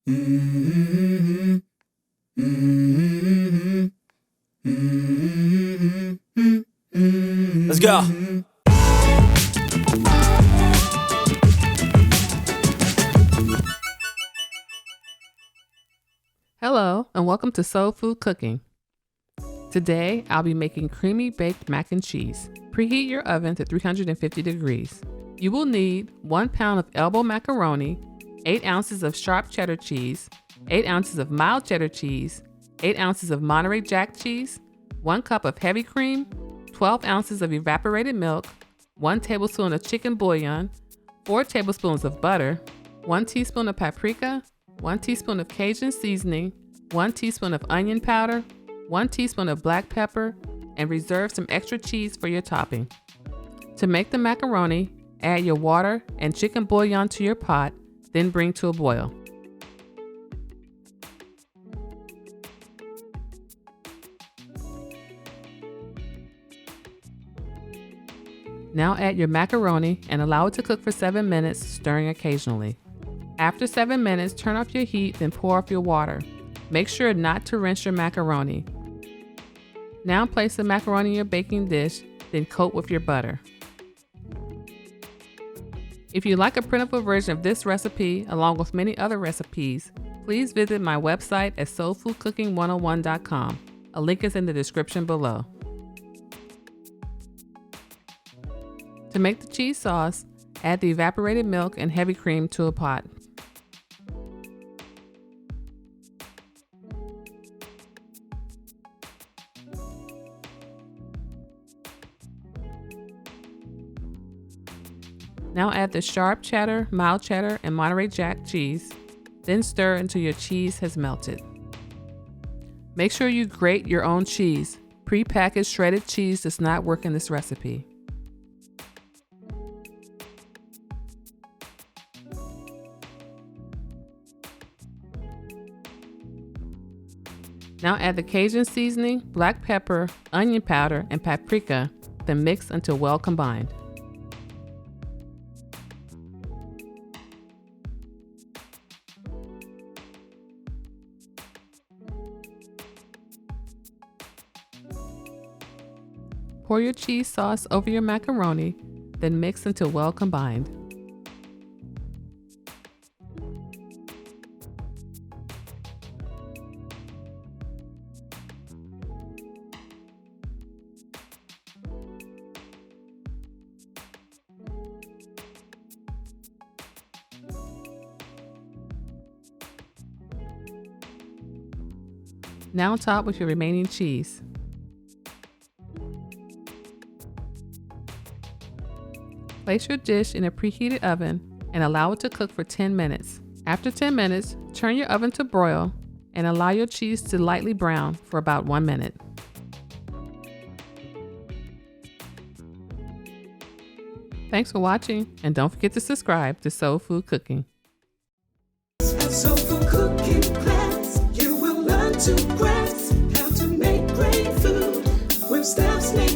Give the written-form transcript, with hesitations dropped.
Let's go. Hello, and welcome to Soul Food Cooking. Today, I'll be making creamy baked mac and cheese. Preheat your oven to 350 degrees. You will need 1 pound of elbow macaroni, 8 ounces of sharp cheddar cheese, 8 ounces of mild cheddar cheese, 8 ounces of Monterey Jack cheese, 1 cup of heavy cream, 12 ounces of evaporated milk, 1 tablespoon of chicken bouillon, 4 tablespoons of butter, 1 teaspoon of paprika, 1 teaspoon of Cajun seasoning, 1 teaspoon of onion powder, 1 teaspoon of black pepper, and reserve some extra cheese for your topping. To make the macaroni, add your water and chicken bouillon to your pot, then bring to a boil. Now add your macaroni and allow it to cook for 7 minutes, stirring occasionally. After 7 minutes, turn off your heat, then pour off your water. Make sure not to rinse your macaroni. Now place the macaroni in your baking dish, then coat with your butter. If you'd like a printable version of this recipe, along with many other recipes, please visit my website at soulfoodcooking101.com. A link is in the description below. To make the cheese sauce, add the evaporated milk and heavy cream to a pot. Now add the sharp cheddar, mild cheddar, and Monterey Jack cheese. Then stir until your cheese has melted. Make sure you grate your own cheese. Pre-packaged shredded cheese does not work in this recipe. Now add the Cajun seasoning, black pepper, onion powder, and paprika, then mix until well combined. Pour your cheese sauce over your macaroni, then mix until well combined. Now top with your remaining cheese. Place your dish in a preheated oven and allow it to cook for 10 minutes. After 10 minutes, turn your oven to broil and allow your cheese to lightly brown for about 1 minute. Thanks for watching, and don't forget to subscribe to Soul Food Cooking. Soul Food Cooking class, you will learn to grasp how to make great food with steps.